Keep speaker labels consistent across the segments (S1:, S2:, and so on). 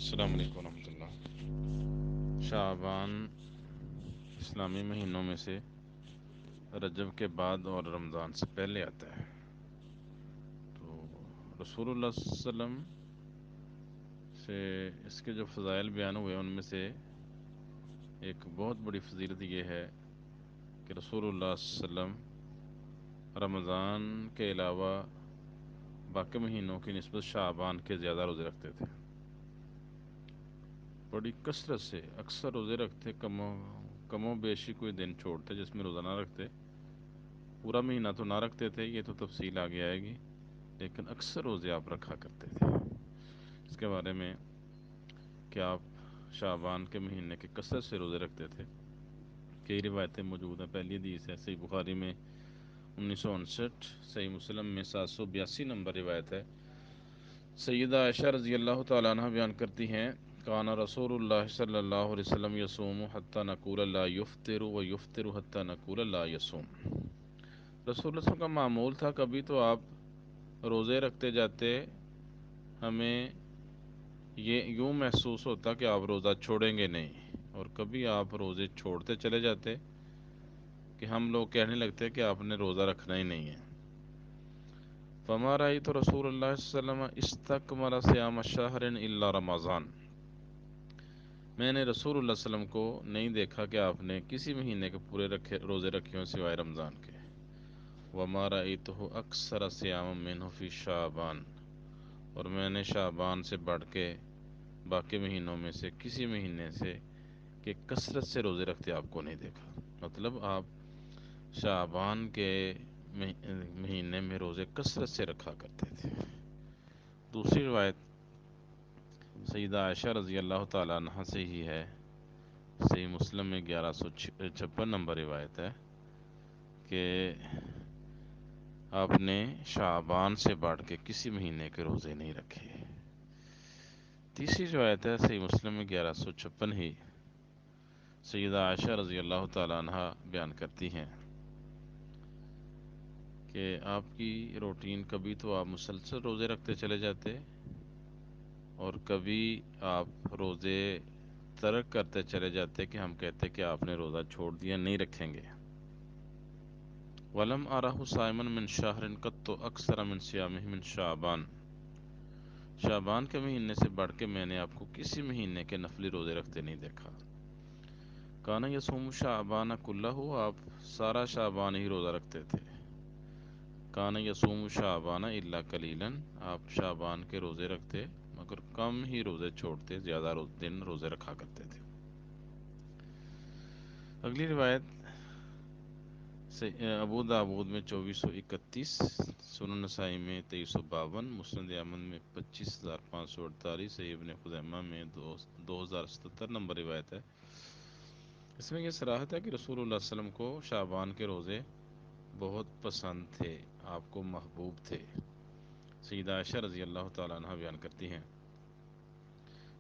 S1: السلام علیکم ورحمۃ اللہ۔ شعبان اسلامی مہینوں میں سے رجب کے بعد اور رمضان سے پہلے آتا ہے۔ تو رسول اللہ صلی اللہ علیہ وسلم سے اس کے جو فضائل بیان ہوئے ان میں سے ایک بہت بڑی فضیلت یہ ہے کہ رسول اللہ صلی اللہ علیہ وسلم رمضان کے علاوہ باقی مہینوں کی نسبت شعبان کے زیادہ روزے رکھتے تھے، بڑی کثرت سے اکثر روزے رکھتے، کم و بیشی کوئی دن چھوڑتے جس میں روزہ نہ رکھتے۔ پورا مہینہ تو نہ رکھتے تھے، یہ تو تفصیل آگے آئے گی، لیکن اکثر روزے آپ رکھا کرتے تھے۔ اس کے بارے میں کہ آپ شعبان کے مہینے کے کثرت سے روزے رکھتے تھے کئی روایتیں موجود ہیں۔ پہلی حدیث ہے صحیح بخاری میں 1959، صحیح مسلم میں 782 نمبر روایت ہے۔ سیدہ عائشہ رضی اللہ تعالیٰ عنہ بیان کرتی ہیں، کان رسول اللہ صلی اللہ علیہ وسلم یصوم حتی نقول لا یفطر و یفطر حتی نقول لا یصوم۔ رسول اللہ صلی اللہ علیہ وسلم کا معمول تھا، کبھی تو آپ روزے رکھتے جاتے، ہمیں یہ یوں محسوس ہوتا کہ آپ روزہ چھوڑیں گے نہیں، اور کبھی آپ روزے چھوڑتے چلے جاتے کہ ہم لوگ کہنے لگتے کہ آپ نے روزہ رکھنا ہی نہیں ہے۔ فما رأیت رسول اللہ صلی اللہ علیہ وسلم استکمل صیام شہر الا رمضان۔ میں نے رسول اللہ صلی اللہ علیہ وسلم کو نہیں دیکھا کہ آپ نے کسی مہینے کے پورے روزے رکھے ہوں سوائے رمضان کے۔ وما رأیتہ اکثر صیام منہ فی شعبان، اور میں نے شعبان سے بڑھ کے باقی مہینوں میں سے کسی مہینے سے کہ کثرت سے روزے رکھتے آپ کو نہیں دیکھا۔ مطلب آپ شعبان کے مہینے میں روزے کثرت سے رکھا کرتے تھے۔ دوسری روایت سیدہ عائشہ رضی اللہ تعالیٰ عنہ سے ہی ہے، صحیح مسلم میں 1156 نمبر روایت ہے کہ آپ نے شعبان سے بڑھ کے کسی مہینے کے روزے نہیں رکھے۔ تیسری روایت ہے صحیح مسلم میں 1156 ہی، سیدہ عائشہ رضی اللہ تعالیٰ عنہ بیان کرتی ہیں کہ آپ کی روٹین کبھی تو آپ مسلسل روزے رکھتے چلے جاتے، اور کبھی آپ روزے ترک کرتے چلے جاتے کہ ہم کہتے کہ آپ نے روزہ چھوڑ دیا، نہیں رکھیں گے۔ وَلَمْ أَرَهُ صَائِمًا مِّن شَهْرٍ قَطُّ أَكْثَرَ مِن صِيَامِهِ مِن شَعْبَانَ۔ شعبان کے مہینے سے بڑھ کے میں نے آپ کو کسی مہینے کے نفلی روزے رکھتے نہیں دیکھا۔ کان یصوم شعبان کلہ، آپ سارا شعبان ہی روزہ رکھتے تھے۔ کان یصوم شعبان الا قلیلا، آپ شعبان کے روزے رکھتے مگر کم ہی روزے چھوڑتے، زیادہ دن روزے رکھا کرتے تھے۔ اگلی روایت ابو داود میں 2431، سنن نسائی میں 2352، مسند احمد میں 25548، صحیح ابن خزیمہ میں 2077 نمبر روایت ہے۔ اس میں یہ صراحت ہے کہ رسول اللہ صلی اللہ علیہ وسلم کو شعبان کے روزے بہت پسند تھے، آپ کو محبوب تھے۔ سیدہ عائشہ رضی اللہ تعالیٰ عنہ بیان کرتی ہیں،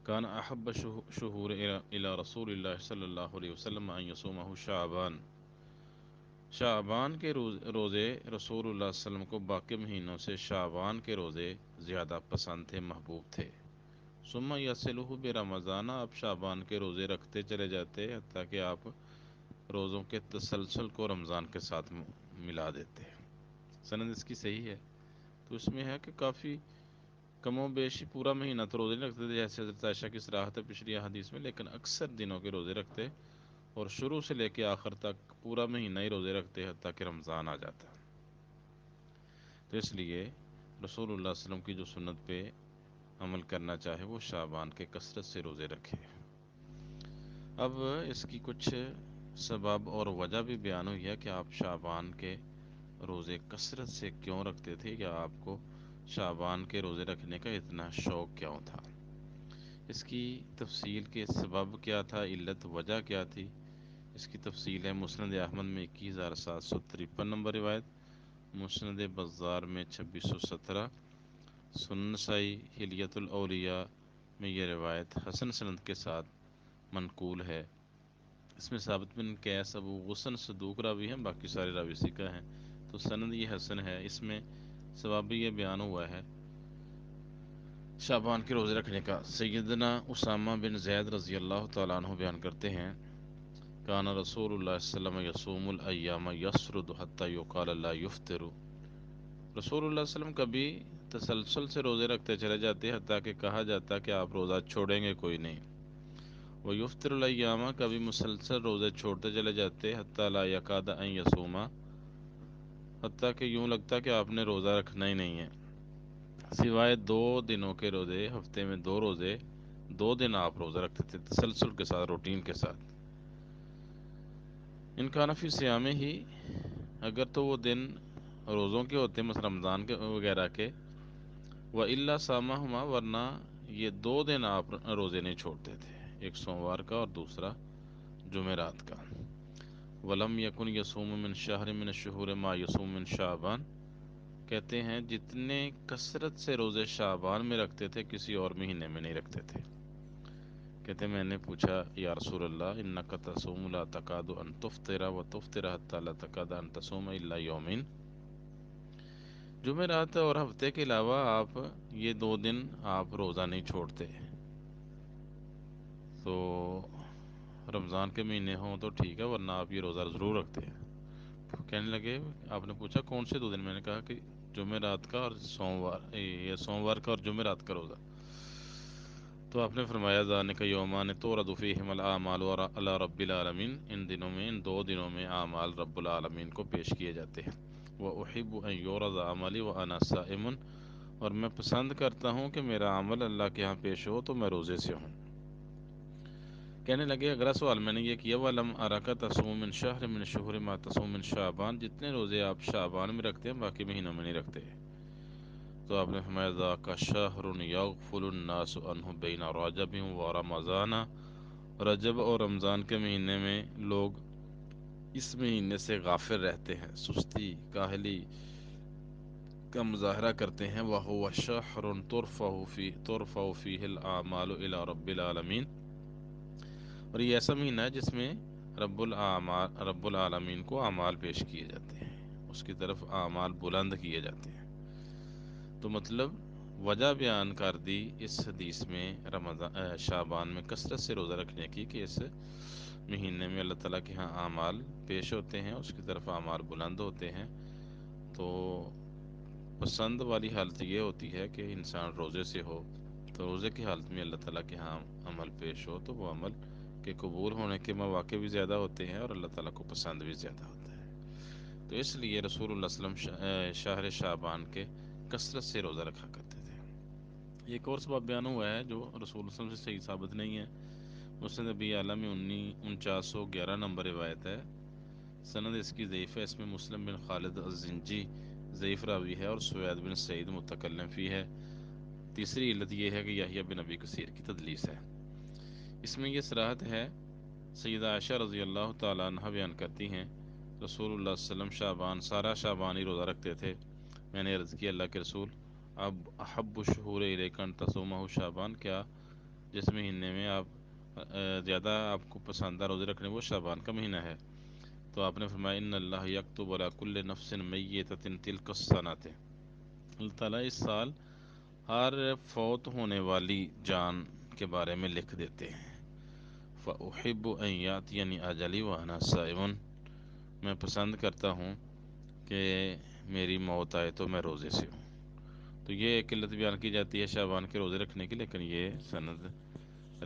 S1: کان احب شہور الی رسول اللہ صلی اللہ علیہ وسلم ان یصومہ شعبان۔ شعبان کے روزے رسول اللہ صلی اللہ علیہ وسلم کو باقی مہینوں سے شعبان کے روزے زیادہ پسند تھے، محبوب تھے۔ ثم یصلہ برمضان، آپ شعبان کے روزے رکھتے چلے جاتے حتیٰ کہ آپ روزوں کے تسلسل کو رمضان کے ساتھ ملا دیتے۔ سند اس کی صحیح ہے، تو اس میں ہے کہ کافی کم و بیشی پورا مہینہ تو روزے نہیں رکھتے تھے جیسے حضرت عائشہ کی صراحت ہے پچھلی حدیث میں، لیکن اکثر دنوں کے روزے رکھتے، اور شروع سے لے کے آخر تک پورا مہینہ ہی روزے رکھتے حتیٰ کہ رمضان آ جاتا۔ تو اس لیے رسول اللہ صلی اللہ علیہ وسلم کی جو سنت پہ عمل کرنا چاہے وہ شعبان کے کثرت سے روزے رکھے۔ اب اس کی کچھ سبب اور وجہ بھی بیان ہوئی ہے کہ آپ شعبان کے روزے کثرت سے کیوں رکھتے تھے، یا آپ کو شعبان کے روزے رکھنے کا اتنا شوق کیوں تھا۔ اس کی تفصیل کے سبب کیا تھا، علت وجہ کیا تھی، اس کی تفصیل ہے مسند احمد میں 21753 نمبر روایت، مسند بزار میں 2617، سنن نسائی حلیۃ الاولیاء میں یہ روایت حسن سند کے ساتھ منقول ہے۔ اس میں ثابت بن قیس ابو غصن صدوق راوی ہیں، باقی سارے راوی ثقہ ہیں، تو سند یہ حسن ہے۔ اس میں ثواب بھی یہ بیان ہوا ہے، شعبان کے روزے رکھنے کا سیدنا اسامہ بن زید رضی اللہ تعالیٰ عنہ بیان کرتے ہیں کان رسول اللہ صلی اللہ علیہ وسلم یصوم الایام یسرد حتی یقال لا یفطر، رسول اللہ صلی اللہ علیہ وسلم کبھی تسلسل سے روزے رکھتے چلے جاتے حتیٰ کہ کہا جاتا کہ آپ روزہ چھوڑیں گے کوئی نہیں، وہ یفطر الایام، کبھی مسلسل روزے چھوڑتے چلے جاتے حتیٰ لا یکاد ان یصوما، حتیٰ کہ یوں لگتا کہ آپ نے روزہ رکھنا ہی نہیں ہے، سوائے 2 دنوں کے روزے، ہفتے میں 2 روزے، 2 دن آپ روزہ رکھتے تھے تسلسل کے ساتھ، روٹین کے ساتھ۔ ان کان فی صیام ہی، اگر تو وہ دن روزوں کے ہوتے مثلا رمضان کے وغیرہ کے، وَإِلَّا صَامَهُمَا، ورنہ یہ 2 دن آپ روزے نہیں چھوڑتے تھے، ایک سوموار کا اور دوسرا جمعرات کا۔ وَلَمْ يَكُنْ يَصُومُ مِنْ شَهْرٍ مِنَ الشُّهُورِ مَا يَصُومُ مِنْ شَعْبَانَ، کہتے ہیں جتنے کثرت سے روزے شعبان میں رکھتے تھے کسی اور مہینے میں نہیں رکھتے تھے۔ کہتے ہیں میں نے پوچھا یا رسول اللہ انک تصوم لا تکاد ان تفطر وتفطر حتی لا تکاد ان تصوم الا یومین، جمعرات اور ہفتے کے علاوہ آپ یہ 2 دن آپ روزہ نہیں چھوڑتے، تو رمضان کے مہینے ہوں تو ٹھیک ہے ورنہ آپ یہ روزہ ضرور رکھتے ہیں۔ کہنے لگے آپ نے پوچھا کون سے 2 دن، میں نے کہا کہ جمعرات کا اور سوموار، یہ سوموار کا اور جمعرات کا روزہ، تو آپ نے فرمایا ذالک یومان تورد فیہم الاعمال علی رب العالمین، ان دنوں میں، ان 2 دنوں میں اعمال رب العالمین کو پیش کیے جاتے ہیں۔ وَأُحِبُّ أَن يُعْرَضَ عَمَلِي وَأَنَا صَائِمٌ، اور میں پسند کرتا ہوں کہ میرا عمل اللہ کے ہاں پیش ہو تو میں روزے سے ہوں۔ کہنے لگے اگلا سوال میں نے یہ کیا وَلَمْ أَرَكَ تَصُومُ مِنْ شَهْرٍ مِنَ الشُّهُورِ مَا تَصُومُ مِنْ شَعْبَانَ، جتنے روزے آپ شعبان میں رکھتے ہیں باقی مہینوں میں نہیں رکھتے، تو آپ نے فرمایا ذاک شہر یغفل الناس عنہ بین رجب و رمضان، رجب اور رمضان کے مہینے میں لوگ اس مہینے سے غافل رہتے ہیں، سستی، کاہلی کا مظاہرہ کرتے ہیں۔ وَهُوَ شَهْرٌ تُرْفَعُ فِيهِ الْأَعْمَالُ إِلَى رَبِّ الْعَالَمِينَ، اور یہ ایسا مہینہ ہے جس میں رب العالمین کو اعمال پیش کیے جاتے ہیں، اس کی طرف اعمال بلند کیے جاتے ہیں۔ تو مطلب وجہ بیان کر دی اس حدیث میں شعبان میں کثرت سے روزہ رکھنے کی کہ اس مہینے میں اللہ تعالیٰ کے ہاں اعمال پیش ہوتے ہیں، اس کی طرف اعمال بلند ہوتے ہیں۔ تو پسند والی حالت یہ ہوتی ہے کہ انسان روزے سے ہو، تو روزے کی حالت میں اللہ تعالیٰ کے ہاں عمل پیش ہو تو وہ عمل کے قبول ہونے کے مواقع بھی زیادہ ہوتے ہیں اور اللہ تعالیٰ کو پسند بھی زیادہ ہوتا ہے۔ تو اس لیے رسول اللہ صلی اللہ علیہ وسلم شہر شعبان کے کثرت سے روزہ رکھا کرتے تھے۔ ایک اور سبب بیان ہوا ہے جو رسول اللہ صلی اللہ علیہ وسلم سے صحیح ثابت نہیں ہے، مسند ابی اعلیٰ میں 4911 نمبر روایت ہے، سند اس کی ضعیف ہے، اس میں مسلم بن خالد الزنجی ضعیف راوی ہے اور سوید بن سعید متکلم فی ہے۔ تیسری علت یہ ہے کہ یحییٰ بن ابی کثیر کی تدلیس ہے۔ اس میں یہ صراحت ہے، سیدہ عائشہ رضی اللہ تعالیٰ عنہ بیان کرتی ہیں رسول اللہ صلی اللہ علیہ وسلم شعبان، سارا شعبان ہی روزہ رکھتے تھے۔ میں نے عرض کیا اللہ کے رسول اب احب الشہور الیک ان تصومہ شعبان، کیا جس مہینے میں آپ زیادہ آپ کو پسندہ روزے رکھنے وہ شعبان کا مہینہ ہے؟ تو آپ نے فرمایا ان اللہ یکتب علی کل نفس میتۃ تلک السنۃ، اللہ تعالیٰ اس سال ہر فوت ہونے والی جان کے بارے میں لکھ دیتے ہیں۔ فأحب ان یاتینی اجلی وانا صائم، میں پسند کرتا ہوں کہ میری موت آئے تو میں روزے سے ہوں۔ تو یہ ایک علت بیان کی جاتی ہے شعبان کے روزے رکھنے کی، لیکن یہ سند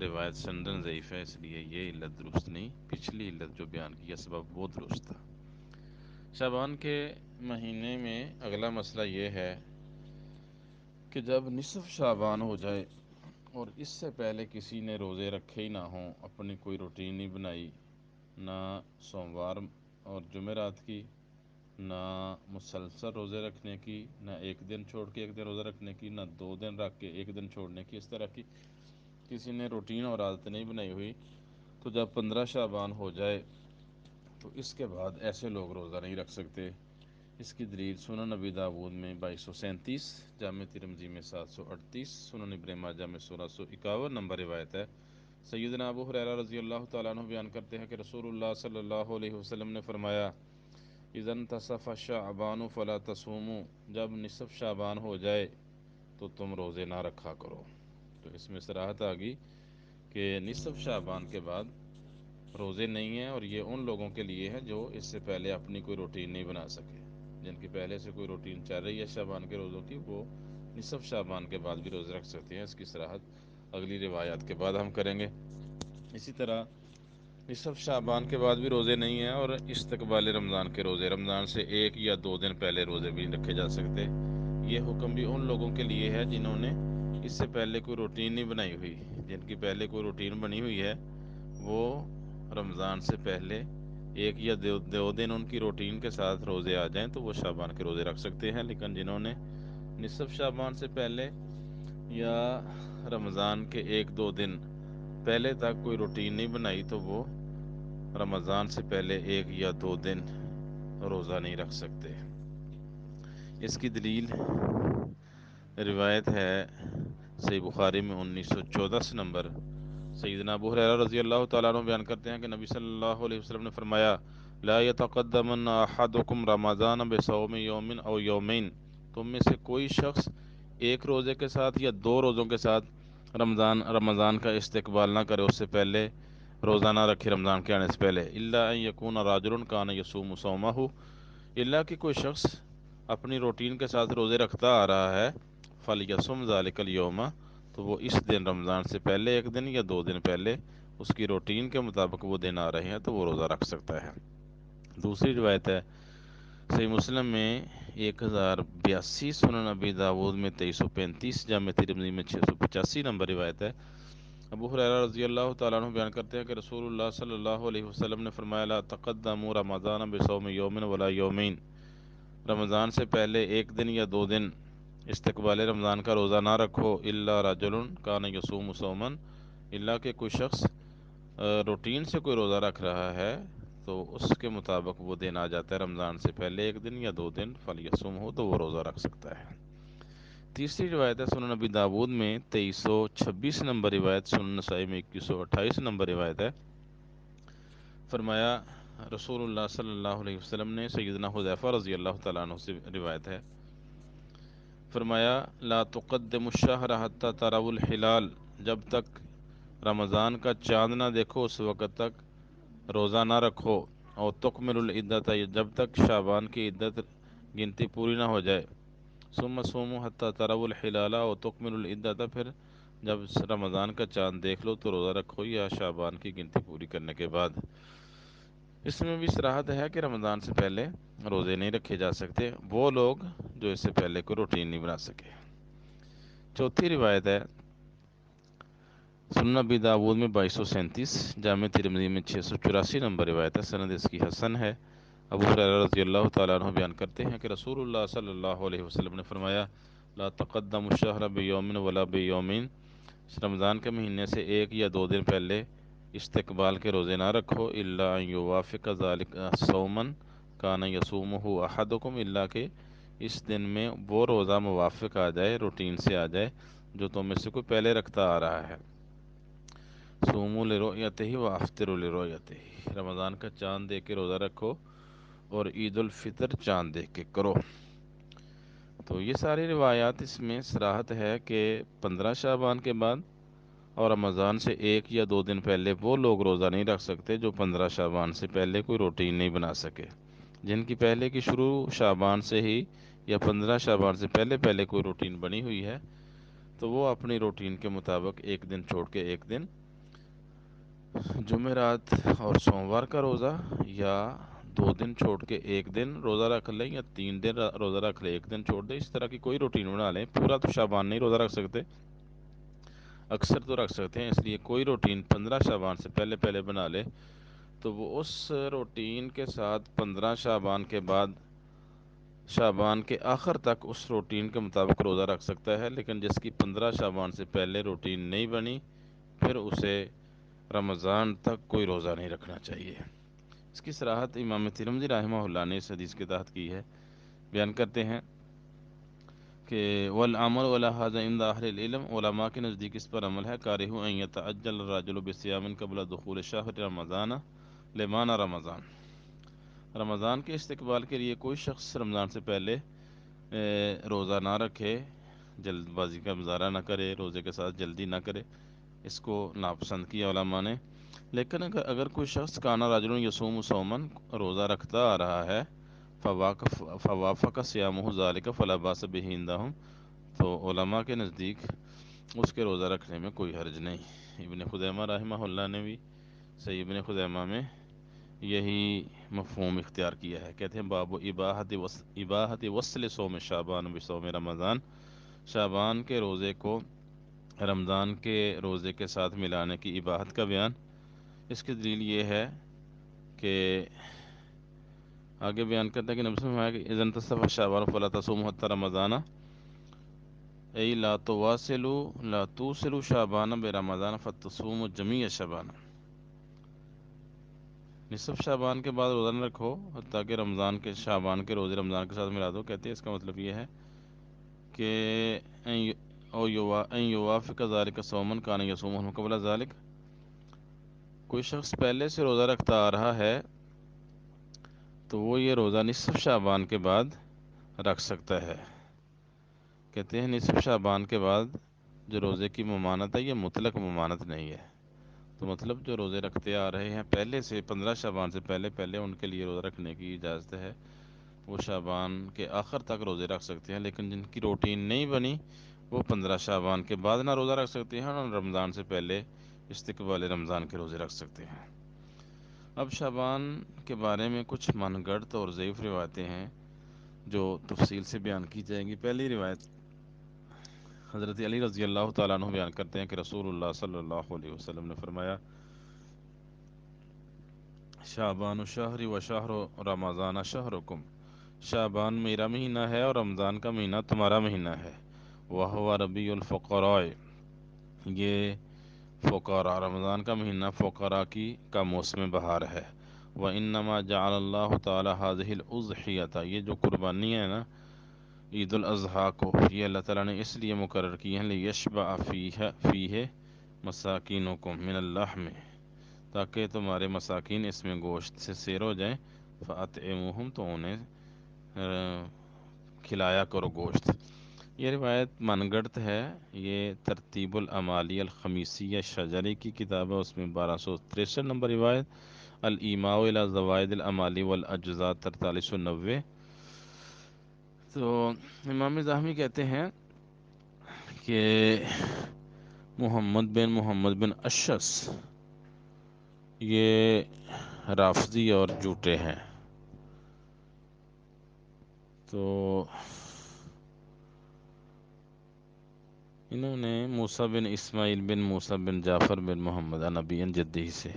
S1: روایت سندن ضعیف ہے، اس لیے یہ علت درست نہیں، پچھلی علت جو بیان کی ہے سبب وہ درست تھا۔ شعبان کے مہینے میں اگلا مسئلہ یہ ہے کہ جب نصف شعبان ہو جائے اور اس سے پہلے کسی نے روزے رکھے ہی نہ ہوں، اپنی کوئی روٹین نہیں بنائی، نہ سوموار اور جمعرات کی، نہ مسلسل روزے رکھنے کی، نہ ایک دن چھوڑ کے ایک دن روزہ رکھنے کی، نہ 2 دن رکھ کے ایک دن چھوڑنے کی، اس طرح کی کسی نے روٹین اور عادت نہیں بنائی ہوئی، تو جب 15 شعبان ہو جائے تو اس کے بعد ایسے لوگ روزہ نہیں رکھ سکتے۔ اس کی دلیل سنن نبی داود میں 2237، جامع ترمذی میں 738، سنن ابن ماجہ میں 1651 نمبر روایت ہے۔ سیدنا ابو ہریرہ رضی اللہ تعالیٰ عنہ بیان کرتے ہیں کہ رسول اللہ صلی اللہ علیہ وسلم نے فرمایا اذا انتصف شعبان فلا تصوموا، جب نصف شعبان ہو جائے تو تم روزے نہ رکھا کرو۔ تو اس میں صراحت آ گئی کہ نصف شعبان کے بعد روزے نہیں ہیں، اور یہ ان لوگوں کے لیے ہے جو اس سے پہلے اپنی کوئی روٹین نہیں بنا سکے، جن کی پہلے سے کوئی روٹین چل رہی ہے شعبان کے روزوں کی، وہ نصف شعبان کے بعد بھی روزے رکھ سکتے ہیں۔ اس کی صراحت اگلی روایات کے بعد ہم کریں گے۔ اسی طرح نصف شعبان کے بعد بھی روزے نہیں ہیں، اور استقبال رمضان کے روزے، رمضان سے 1 یا 2 دن پہلے روزے بھی رکھے جا سکتے۔ یہ حکم بھی ان لوگوں کے لیے ہے جنہوں نے اس سے پہلے کوئی روٹین نہیں بنائی ہوئی، جن کی پہلے کوئی روٹین بنی ہوئی ہے وہ رمضان سے پہلے 1 یا 2 دن ان کی روٹین کے ساتھ روزے آ جائیں تو وہ شعبان کے روزے رکھ سکتے ہیں، لیکن جنہوں نے نصف شعبان سے پہلے یا رمضان کے 1 2 دن پہلے تک کوئی روٹین نہیں بنائی تو وہ رمضان سے پہلے 1 یا 2 دن روزہ نہیں رکھ سکتے۔ اس کی دلیل روایت ہے صحیح بخاری میں 1914 نمبر، سیدنا ابو ہریرہ رضی اللہ تعالیٰ عنہ بیان کرتے ہیں کہ نبی صلی اللہ علیہ وسلم نے فرمایا، لا یتقدمن احدکم رمضان بصوم یوم او یومین، تم میں سے کوئی شخص ایک روزے کے ساتھ یا 2 روزوں کے ساتھ رمضان کا استقبال نہ کرے، اس سے پہلے روزہ نہ رکھے رمضان کے آنے سے پہلے، الا ان یکون رجل کان یصوم صومہ، اللہ کہ کوئی شخص اپنی روٹین کے ساتھ روزے رکھتا آ رہا ہے، فلیصم ذلک الیوم، تو وہ اس دن رمضان سے پہلے 1 دن یا 2 دن پہلے اس کی روٹین کے مطابق وہ دن آ رہے ہیں تو وہ روزہ رکھ سکتا ہے۔ دوسری روایت ہے صحیح مسلم میں 1082، سنن ابی داود میں 2335، جامع ترمذی میں 685 نمبر روایت ہے۔ ابو ہریرہ رضی اللہ تعالیٰ عنہ بیان کرتے ہیں کہ رسول اللہ صلی اللہ علیہ وسلم نے فرمایا، لا تقدموا رمضان بصوم یوم ولا یومین، رمضان سے پہلے 1 دن یا 2 دن استقبال رمضان کا روزہ نہ رکھو، الا رجل کان یصوم صوما، الا کہ کوئی شخص روٹین سے کوئی روزہ رکھ رہا ہے تو اس کے مطابق وہ دن آ جاتا ہے رمضان سے پہلے 1 دن یا 2 دن، فلیصوم ہو تو وہ روزہ رکھ سکتا ہے۔ تیسری روایت ہے سنن نبی داود میں 2326 نمبر روایت، سنن نسائی میں 2128 نمبر روایت ہے۔ فرمایا رسول اللہ صلی اللہ علیہ وسلم نے، سیدنا حذیفہ رضی اللہ تعالیٰ عنہ سے روایت ہے، فرمایا لا تقدموا الشہر حتی تروا الہلال، جب تک رمضان کا چاند نہ دیکھو اس وقت تک روزہ نہ رکھو، اور تکمل العدۃ، جب تک شعبان کی عدت گنتی پوری نہ ہو جائے، ثم صوموا حتی تروا الہلال اور تکمل العدۃ، پھر جب رمضان کا چاند دیکھ لو تو روزہ رکھو یا شعبان کی گنتی پوری کرنے کے بعد۔ اس میں بھی صراحت ہے کہ رمضان سے پہلے روزے نہیں رکھے جا سکتے، وہ لوگ جو اس سے پہلے کوئی روٹین نہیں بنا سکے۔ چوتھی روایت ہے سنن ابی داود میں 2237، جامع ترمذی میں 684 نمبر روایت ہے، سند اس کی حسن ہے۔ ابو ہریرہ رضی اللہ تعالیٰ عنہ بیان کرتے ہیں کہ رسول اللہ صلی اللہ علیہ وسلم نے فرمایا، لا تقدموا الشہر بیوم ولا بیومین، رمضان کے مہینے سے 1 یا 2 دن پہلے استقبال کے روزے نہ رکھو، الا ان یوافق ذلک صوما کان یصومہ احدکم، الا کہ اس دن میں وہ روزہ موافق آ جائے، روٹین سے آ جائے جو تم میں سے کوئی پہلے رکھتا آ رہا ہے۔ صوموا لرؤیتہ وافطروا لرؤیتہ، رمضان کا چاند دیکھ کے روزہ رکھو اور عید الفطر چاند دیکھ کے کرو۔ تو یہ ساری روایات اس میں صراحت ہے کہ 15 شعبان کے بعد اور رمضان سے 1 یا 2 دن پہلے وہ لوگ روزہ نہیں رکھ سکتے جو 15 شعبان سے پہلے کوئی روٹین نہیں بنا سکے۔ جن کی پہلے کی شروع شعبان سے ہی یا 15 شعبان سے پہلے پہلے کوئی روٹین بنی ہوئی ہے تو وہ اپنی روٹین کے مطابق 1 دن چھوڑ کے 1 دن جمعرات اور سوموار کا روزہ، یا 2 دن چھوڑ کے 1 دن روزہ رکھ لیں، یا 3 دن روزہ رکھ لیں 1 دن چھوڑ دیں، اس طرح کی کوئی روٹین بنا لیں۔ پورا تو شعبان نہیں روزہ رکھ سکتے، اکثر تو رکھ سکتے ہیں، اس لیے کوئی روٹین 15 شعبان سے پہلے پہلے بنا لے تو وہ اس روٹین کے ساتھ 15 شعبان کے بعد شعبان کے آخر تک اس روٹین کے مطابق روزہ رکھ سکتا ہے، لیکن جس کی 15 شعبان سے پہلے روٹین نہیں بنی پھر اسے رمضان تک کوئی روزہ نہیں رکھنا چاہیے۔ اس کی صراحت امام ترمذی رحمہ اللہ نے اس حدیث کے تحت کی ہے، بیان کرتے ہیں کہ والعمل علی ھذا عند اہل العلم، علماء کے نزدیک اس پر عمل ہے، کارہ ان یتعجل الرجل بصیام قبل دخول شہر رمضان لمان رمضان، رمضان کے استقبال کے لیے کوئی شخص رمضان سے پہلے روزہ نہ رکھے جلد بازی کا مظاہرہ نہ کرے، روزے کے ساتھ جلدی نہ کرے، اس کو ناپسند کیا علماء نے۔ لیکن اگر کوئی شخص کانا راجل یصوم صومن، روزہ رکھتا آ رہا ہے، فوافق صیامہ ذالک فلا باس بہ عندہم، تو علماء کے نزدیک اس کے روزہ رکھنے میں کوئی حرج نہیں۔ ابن خزیمہ رحمہ اللہ نے بھی صحیح ابن خزیمہ میں یہی مفہوم اختیار کیا ہے۔ کہتے ہیں باب اباحت وصل صوم شعبان بصوم رمضان، شعبان کے روزے کو رمضان کے روزے کے ساتھ ملانے کی اباحت کا بیان۔ اس کی دلیل یہ ہے کہ آگے بیان کرتا ہے کہ نبی صلی اللہ علیہ وسلم کہ اذا انتصف شعبان فلا تصوموا حتى رمضان، ای لا توصلوا شعبان برمضان فتصوموا جمیع شعبان، نصف شعبان کے بعد روزہ نہ رکھو حتیٰ کہ رمضان کے شعبان کے روزے رمضان کے ساتھ ملا دو۔ کہتے ہیں اس کا مطلب یہ ہے کہ ان یوافق ذلک صوما کان یصومه قبل ذلک، کوئی شخص پہلے سے روزہ رکھتا آ رہا ہے تو وہ یہ روزہ نصف شعبان کے بعد رکھ سکتا ہے۔ کہتے ہیں نصف شعبان کے بعد جو روزے کی ممانت ہے یہ مطلق ممانت نہیں ہے، تو مطلب جو روزے رکھتے آ رہے ہیں پہلے سے 15 شعبان سے پہلے ان کے لیے روزہ رکھنے کی اجازت ہے، وہ شعبان کے آخر تک روزے رکھ سکتے ہیں۔ لیکن جن کی روٹین نہیں بنی وہ 15 شعبان کے بعد نہ روزہ رکھ سکتے ہیں اور رمضان سے پہلے استقبال رمضان کے روزے رکھ سکتے ہیں۔ اب شعبان کے بارے میں کچھ من گڑت اور ضعیف روایتیں ہیں جو تفصیل سے بیان کی جائیں گی۔ پہلی روایت حضرت علی رضی اللہ تعالیٰ عنہ بیان کرتے ہیں کہ رسول اللہ صلی اللہ علیہ وسلم نے فرمایا شعبان الشہر و شہر رمضان شہرکم، شعبان میرا مہینہ ہے اور رمضان کا مہینہ تمہارا مہینہ ہے، وہو ربیع الفقراء، یہ فقراء، رمضان کا مہینہ فقراء کا موسم بہار ہے۔ وَإِنَّمَا جَعَلَ اللَّهُ تَعَالَى هَذِهِ الْأُضْحِيَةَ، یہ جو قربانی ہے نا عید الاضحیٰ کو، یہ اللہ تعالیٰ نے اس لیے مقرر کی ہیں لِيَشْبَعَ فِيهِ مَسَاكِينُكُم مِّنَ اللَّحْمِ، تاکہ تمہارے مساکین اس میں گوشت سے سیر ہو جائیں، فَأَطْعِمُوهُمْ، تو انہیں کھلایا کرو گوشت۔ یہ روایت من گڑت ہے، یہ ترتیب الامالی الخمیسیہ شجری کی کتاب ہے، اس میں 1263 نمبر روایت، الایماء الی زوائد الامالی والاجزاء 4390۔ تو امام ظاہمی کہتے ہیں کہ محمد بن اشعث یہ رافضی اور جھوٹے ہیں، تو انہوں نے موسیٰ بن اسماعیل بن موسیٰ بن جعفر بن محمد عن ابی عن جدہ سے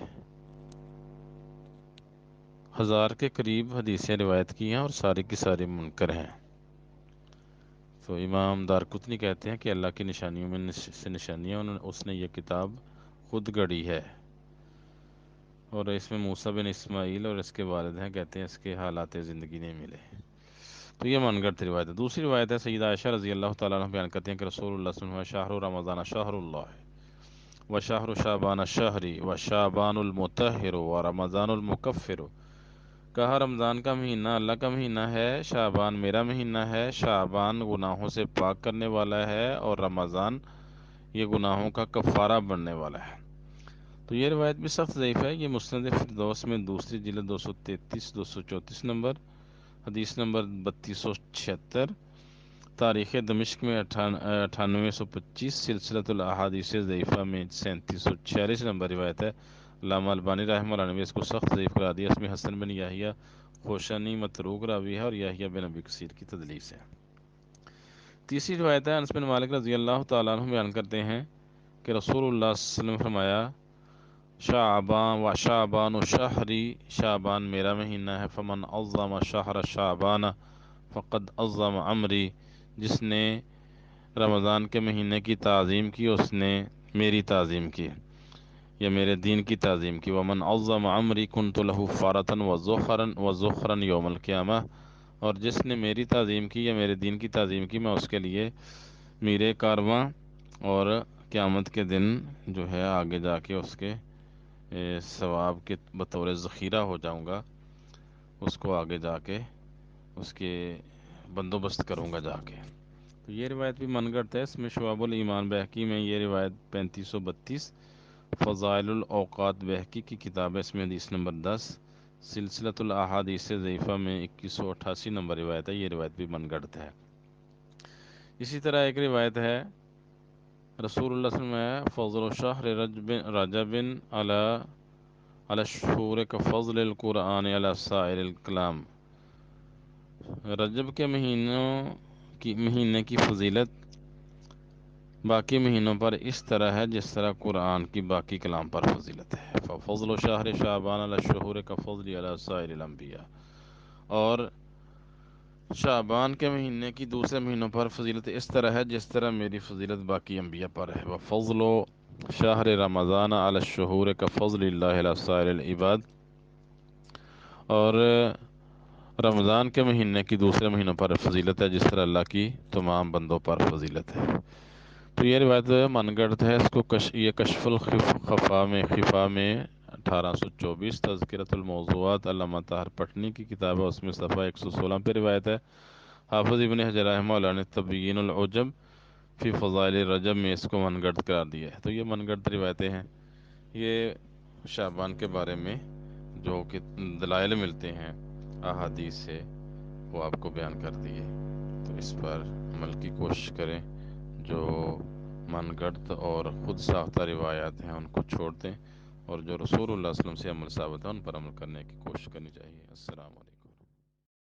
S1: 1000 کے قریب حدیثیں روایت کی ہیں اور ساری کی ساری منکر ہیں۔ تو امام دارقطنی کہتے ہیں کہ اللہ کی نشانیوں میں سے نشانیاں اس نے یہ کتاب خود گڑھی ہے، اور اس میں موسیٰ بن اسماعیل اور اس کے والد ہیں، کہتے ہیں اس کے حالات زندگی نہیں ملے، تو یہ من گڑت روایت ہے۔ دوسری روایت ہے سیدہ عائشہ رضی اللہ تعالیٰ عنہ بیان کرتے ہیں کہ رسول اللہ صلی اللہ علیہ وسلم شہر رمضان شہر اللہ و شہر شعبان شہری و شعبان المطہر و رمضان المکفر، کہا رمضان کا مہینہ اللہ کا مہینہ ہے، شعبان میرا مہینہ ہے، شعبان گناہوں سے پاک کرنے والا ہے اور رمضان یہ گناہوں کا کفارہ بننے والا ہے۔ تو یہ روایت بھی سخت ضعیف ہے، یہ مسند فردوس میں دوسری جلد 233 234 نمبر، حدیث نمبر 3276، تاریخ دمشق میں 9825، سلسلۃ الاحادیث ضعیفہ میں 3746 نمبر روایت ہے۔ علامہ البانی رحمہ اللہ نے بھی اس کو سخت ضعیف قرار دیا، اس میں حسن بن یحییٰ خوشانی متروک راوی ہے اور یحییٰ بن ابی کثیر کی تدلیس ہے۔ تیسری روایت ہے انس بن مالک رضی اللہ تعالیٰ عنہ بیان کرتے ہیں کہ رسول اللہ صلی اللہ علیہ وسلم نے فرمایا شعبان و شہری، شعبان میرا مہینہ ہے، فمن عظم شہر شعبان فقد عظم امری، جس نے رمضان کے مہینے کی تعظیم کی اس نے میری تعظیم کی یا میرے دین کی تعظیم کی۔ ومن عظم امری کنت له فارۃ وذخرا یوم القیامہ، اور جس نے میری تعظیم کی یا میرے دین کی تعظیم کی میں اس کے لیے میرے کارواں اور قیامت کے دن جو ہے آگے جا کے اس کے ثواب کے بطور ذخیرہ ہو جاؤں گا، اس کو آگے جا کے اس کے بندوبست کروں گا جا کے۔ تو یہ روایت بھی من گڑت ہے. اس میں شعب الایمان بہقی میں یہ روایت 3532. فضائل الاوقات بہقی کی کتاب ہے، اس میں حدیث نمبر 10. سلسلۃ الاحادیث ضعیفہ میں 2188 نمبر روایت ہے. یہ روایت بھی من گڑت ہے. اسی طرح ایک روایت ہے رسول اللہ صلی اللہ علیہ وسلم فضل الشہر رجب علی الشہور کفضل القرآن علی سائر الکلام. رجب کے مہینے کی فضیلت باقی مہینوں پر اس طرح ہے جس طرح قرآن کی باقی کلام پر فضیلت ہے. فضل شہر شعبان علی الشہور کفضل علی سائر الانبیاء. اور شعبان کے مہینے کی دوسرے مہینوں پر فضیلت اس طرح ہے جس طرح میری فضیلت باقی انبیاء پر ہے. وفضل شہر رمضان علی الشہور کفضل اللہ علی سائر العباد. اور رمضان کے مہینے کی دوسرے مہینوں پر فضیلت ہے جس طرح اللہ کی تمام بندوں پر فضیلت ہے. تو یہ روایت من گڑت ہے. اس کو یہ کشف الخفا میں 1824 تذکرۃ الموضوعات علامہ طاہر پٹنی کی کتاب ہے، اس میں صفحہ 116 پہ روایت ہے. حافظ ابن حجر رحمہ اللہ نے تبیین العجب فی فضائل رجب میں اس کو من گڑت قرار دیا ہے. تو یہ من گڑت روایتیں ہیں. یہ شعبان کے بارے میں جو کہ دلائل ملتے ہیں احادیث سے وہ آپ کو بیان کر دیے. تو اس پر عمل کی کوشش کریں. جو من گڑت اور خود ساختہ روایات ہیں ان کو چھوڑ دیں، اور جو رسول اللہ صلی اللہ علیہ وسلم سے عمل ثابت ہے ان پر عمل کرنے کی کوشش کرنی چاہیے. السلام علیکم.